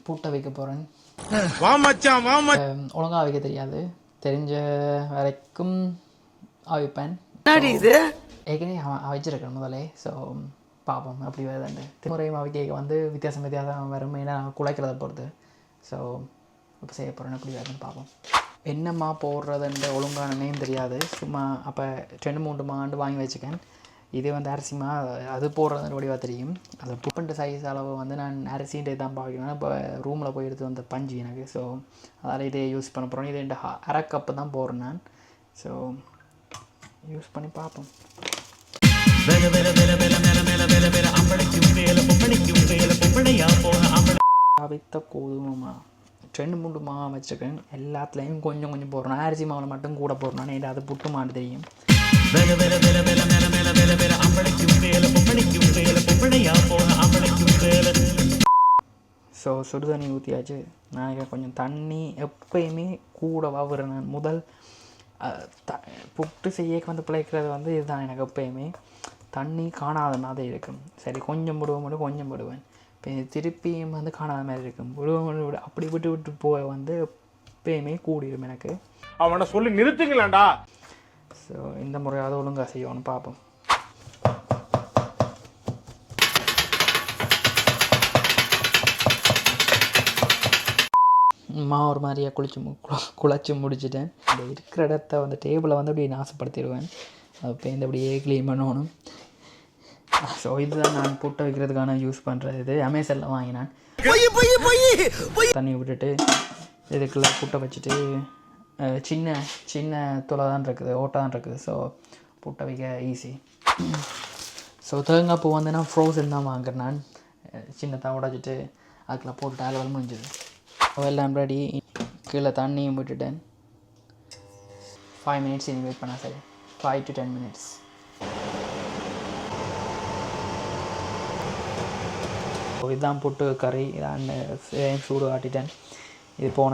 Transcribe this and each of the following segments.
பூட்டை வைக்க போகிறேன். வாமச்சான் ஒழுங்காக வைக்க தெரியாது, தெரிஞ்ச வரைக்கும் அவிப்பேன். இது ஏற்கனவே அவிச்சிருக்கேன் முதலே. ஸோ பார்ப்போம் அப்படி வருதுண்டு. திருமுறையும் அவிக்க வந்து வித்தியாசம் வரும், ஏன்னா குலைக்கிறத பொறுத்து. ஸோ இப்போ செய்ய போகிறேன், எப்படி வருதுன்னு பார்ப்போம். என்னம்மா போடுறதுன்ற ஒழுங்கான நேம் தெரியாது, சும்மா அப்போ 2-3 மாண்டு வாங்கி வச்சுக்கேன். இதே வந்து அரிசிமா அது போடுறது வடிவாக தெரியும். அதை புப்பண்ட சைஸ் அளவு வந்து நான் அரிசின்றே தான் பார்க்கணும். இப்போ ரூமில் போய் எடுத்து வந்த பஞ்சு எனக்கு. ஸோ அதால் இதே யூஸ் பண்ண போகிறோம். இது 1/2 கப்பு தான் போடுறேன் நான். ஸோ யூஸ் பண்ணி பார்ப்போம். அவித்த கோதுமைமா 2-3 மாவு வச்சுருக்கேன். எல்லாத்துலேயும் கொஞ்சம் கொஞ்சம் போடுறேன். அரிசி மாவில் மட்டும் கூட போடுறேன், ஏன்னா அது புட்டு மாட்டு தெரியும். ஸோ சுடுதண்ணி ஊற்றியாச்சு. நான் கொஞ்சம் தண்ணி எப்பயுமே கூட வாவுறேன். நான் முதல் புட்டு செய்ய வந்து பிழைக்கிறது வந்து இதுதான். எனக்கு எப்பயுமே தண்ணி காணாத மாதிரி இருக்கும். சரி கொஞ்சம் விடுவேன், கொஞ்சம் விடுவேன். இப்போ திருப்பியும் வந்து காணாத மாதிரி இருக்கும். விடுவேன் அப்படி விட்டு போக வந்து எப்பயுமே கூடிடும் எனக்கு. அவனை சொல்லி நிறுத்துங்களேன்டா. ஸோ இந்த முறையாவது ஒழுங்காக செய்யணும்னு பார்ப்போம். ஒரு மாதிரியாக குழச்சி முடிச்சிட்டேன். இந்த இருக்கிற இடத்த வந்து டேபிளை வந்து அப்படியே நாசப்படுத்திடுவேன். அப்போ இந்த அப்படியே க்ளீன் பண்ணணும். ஸோ இதுதான் நான் புட்டை வைக்கிறதுக்கான யூஸ் பண்ணுறது. இது அமேசானில் வாங்கினேன். தண்ணி விட்டுட்டு இதுக்குள்ளே புட்டை வச்சுட்டு சின்ன சின்ன துளை தான் இருக்குது, ஓட்டை தான் இருக்குது. ஸோ புட்டை வைக்க ஈஸி. ஸோ தேங்காய் பூ வந்து நான் ஃப்ரோசன் தான் வாங்குறேன். நான் சின்னதாக உடைச்சிட்டு அதுக்குள்ளே போட்டு அலுவல் முடிஞ்சுது. எல்லாம் ரெடி. கீழே தண்ணியும் விட்டுட்டேன். 5 minutes இனி வெயிட் பண்ணால் சரி. 5 to 10 minutes. இதுதான் புட்டு கறி. இதான் சூடு ஆட்டிட்டேன். இது போன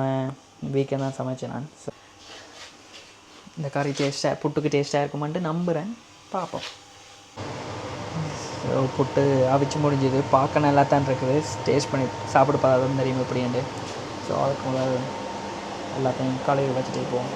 வீக்கெண்ட் தான் சமைச்சேன் நான். ஸோ இந்த கறி டேஸ்ட்டாக புட்டுக்கு டேஸ்ட்டாக இருக்குமான்ட்டு நம்புகிறேன், பார்ப்போம். ஸோ புட்டு அவிச்சு முடிஞ்சுது. பார்க்க நல்லா தான் இருக்குது. டேஸ்ட் பண்ணி சாப்பிட பார்த்தா தான் தெரியும் எப்படின்ட்டு. ஸோ அதுக்கு முதல் எல்லாத்தையும் கழுவி வச்சுட்டு போவோம்.